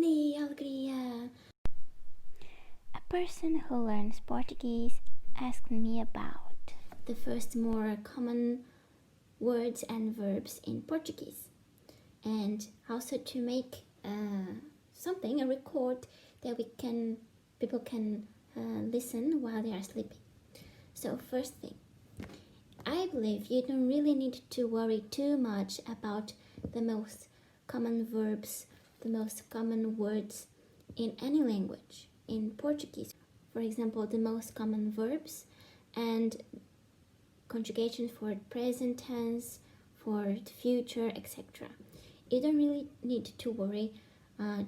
Bom dia, alegria! A person who learns Portuguese asked me about the first more common words and verbs in Portuguese, and also to make a record that people can listen while they are sleeping. So first thing, I believe you don't really need to worry too much about the most common verbs, the most common words in any language. In Portuguese, for example, the most common verbs and conjugations for present tense, for the future, etc. You don't really need to worry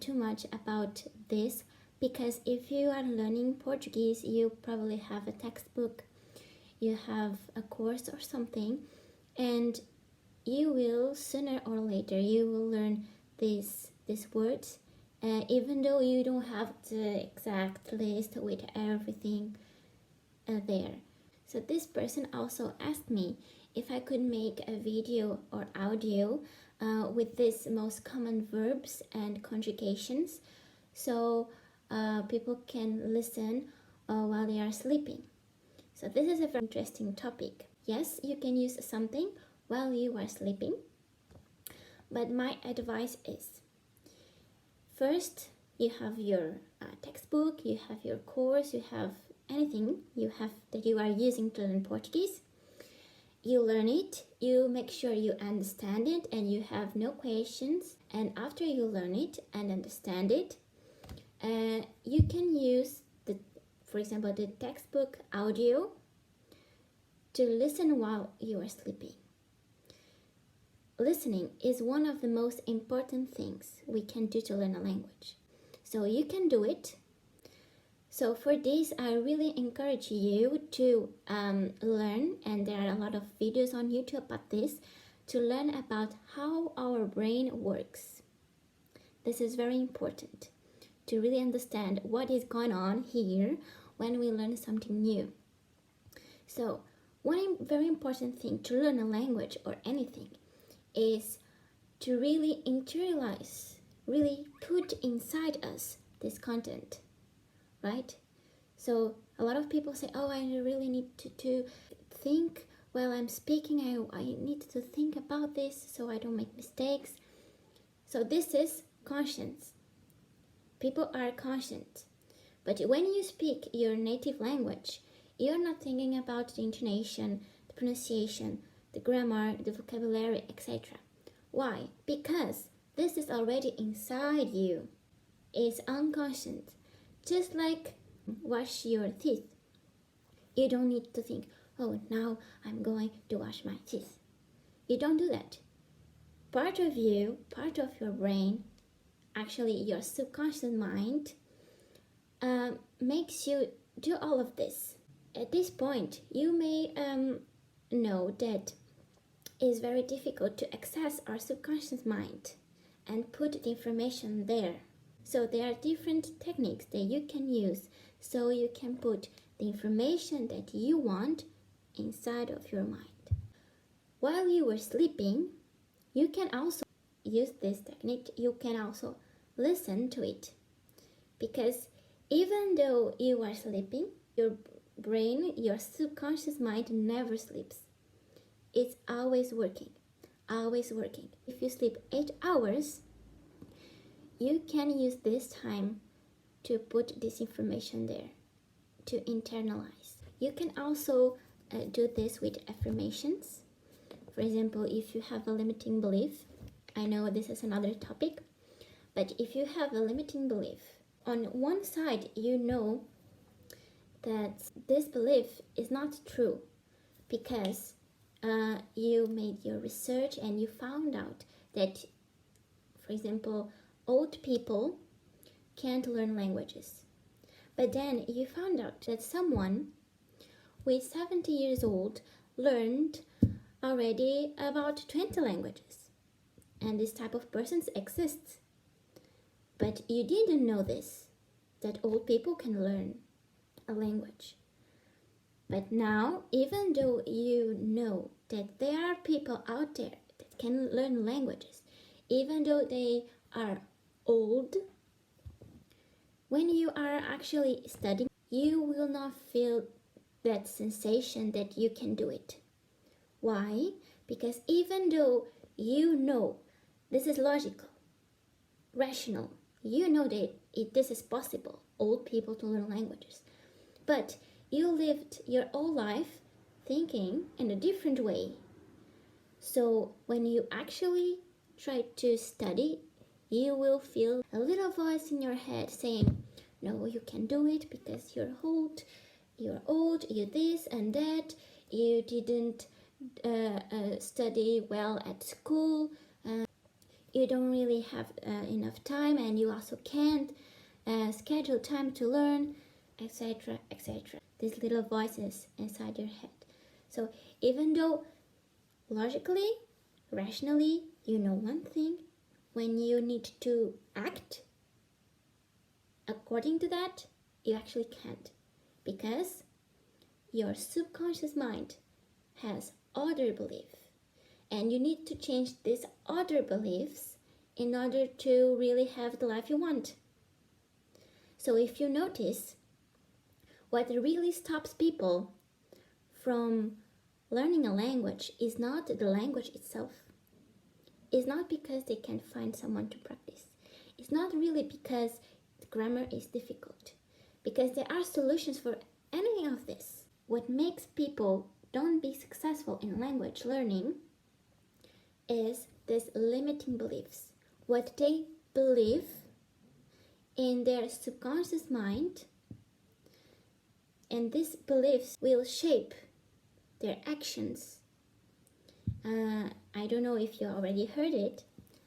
too much about this, because if you are learning Portuguese, you probably have a textbook, you have a course or something, and you will sooner or later you will learn these words, even though you don't have the exact list with everything there. So this person also asked me if I could make a video or audio with these most common verbs and conjugations, so people can listen while they are sleeping. So this is a very interesting topic. Yes, you can use something while you are sleeping, but my advice is, first you have your textbook, you have your course, you have anything that you are using to learn Portuguese. You learn it, you make sure you understand it and you have no questions, and after you learn it and understand it, you can use for example, the textbook audio to listen while you are sleeping. Listening is one of the most important things we can do to learn a language. So you can do it. So for this, I really encourage you to learn, and there are a lot of videos on YouTube about this, to learn about how our brain works. This is very important to really understand what is going on here when we learn something new. So one very important thing to learn a language or anything is to really internalize, really put inside us this content, right? So a lot of people say, oh, I really need to think while I'm speaking, I need to think about this so I don't make mistakes. So this is conscience. People are conscient. But when you speak your native language, you're not thinking about the intonation, the pronunciation, the grammar, the vocabulary, etc. Why? Because this is already inside you. It's unconscious. Just like wash your teeth. You don't need to think, oh, now I'm going to wash my teeth. You don't do that. Part of you, part of your brain, actually your subconscious mind, makes you do all of this. At this point, you may know that it's very difficult to access our subconscious mind and put the information there. So there are different techniques that you can use so you can put the information that you want inside of your mind. While you were sleeping, you can also use this technique. You can also listen to it, because even though you are sleeping, your brain, your subconscious mind never sleeps. It's always working, always working. If you sleep 8 hours, you can use this time to put this information there, to internalize. You can also do this with affirmations. For example, if you have a limiting belief, I know this is another topic, but if you have a limiting belief, on one side you know that this belief is not true, because you made your research and you found out that, for example, old people can't learn languages. But then you found out that someone with 70 years old learned already about 20 languages. And this type of persons exists. But you didn't know this, that old people can learn a language. But now, even though you know that there are people out there that can learn languages, even though they are old, when you are actually studying, you will not feel that sensation that you can do it. Why? Because even though you know this is logical, rational, you know that this is possible, old people to learn languages, but you lived your whole life thinking in a different way. So when you actually try to study, you will feel a little voice in your head saying, no, you can do it because you're old, you this and that, you didn't study well at school, you don't really have enough time, and you also can't schedule time to learn, etc., etc. These little voices inside your head. So even though logically, rationally, you know one thing, when you need to act according to that, you actually can't, because your subconscious mind has other beliefs, and you need to change these other beliefs in order to really have the life you want. So if you notice, what really stops people from learning a language is not the language itself. It's not because they can't find someone to practice. It's not really because the grammar is difficult, because there are solutions for any of this. What makes people don't be successful in language learning is these limiting beliefs. What they believe in their subconscious mind, and these beliefs will shape their actions. I don't know if you already heard it.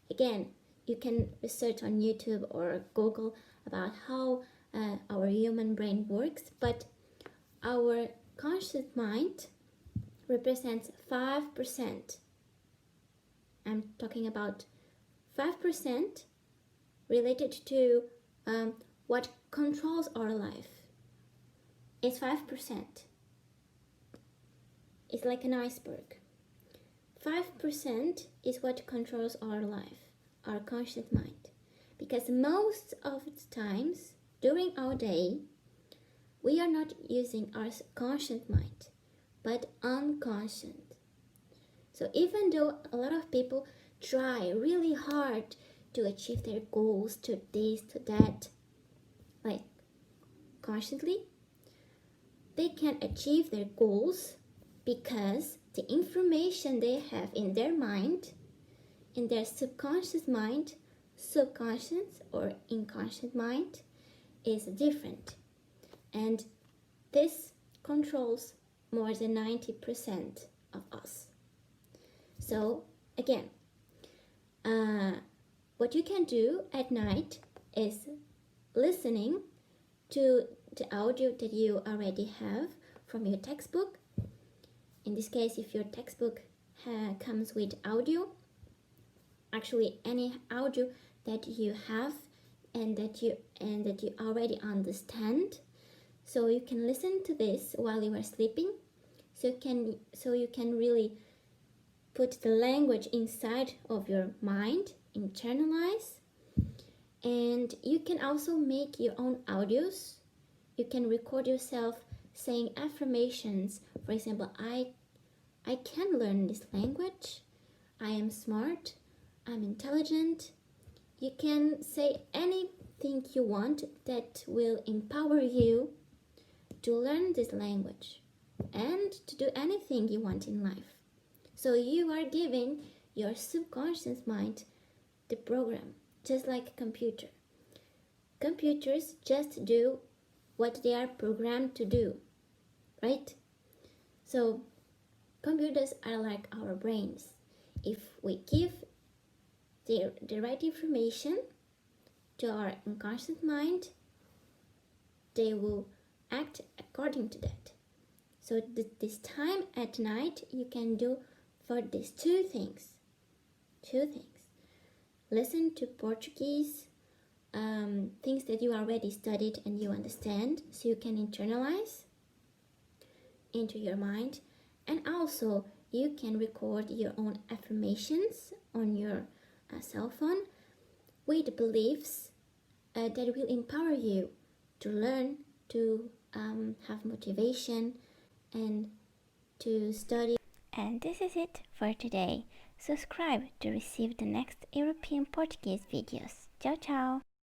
Again, you can research on YouTube or Google about how our human brain works, but our conscious mind represents 5%. I'm talking about 5% related to what controls our life. It's 5%. It's like an iceberg. 5% is what controls our life, our conscious mind. Because most of the times during our day, we are not using our conscious mind, but unconscious. So even though a lot of people try really hard to achieve their goals, to this, to that, like consciously, they can achieve their goals because the information they have in their mind, in their subconscious mind, subconscious or inconscious mind, is different. And this controls more than 90% of us. So again, what you can do at night is listening to the audio that you already have from your textbook. In this case, if your textbook comes with audio, actually any audio that you have and that you already understand, so you can listen to this while you are sleeping, so you can really put the language inside of your mind, internalize. And you can also make your own audios. You can record yourself saying affirmations. For example, I can learn this language. I am smart. I'm intelligent. You can say anything you want that will empower you to learn this language and to do anything you want in life. So you are giving your subconscious mind the program, just like a computer. Computers just do what they are programmed to do, right? So computers are like our brains. If we give the right information to our unconscious mind, they will act according to that. So this time at night, you can do for these two things. Listen to Portuguese, things that you already studied and you understand, so you can internalize into your mind. And also, you can record your own affirmations on your cell phone with beliefs that will empower you to learn, to have motivation, and to study. And this is it for today. Subscribe to receive the next European Portuguese videos. Ciao ciao!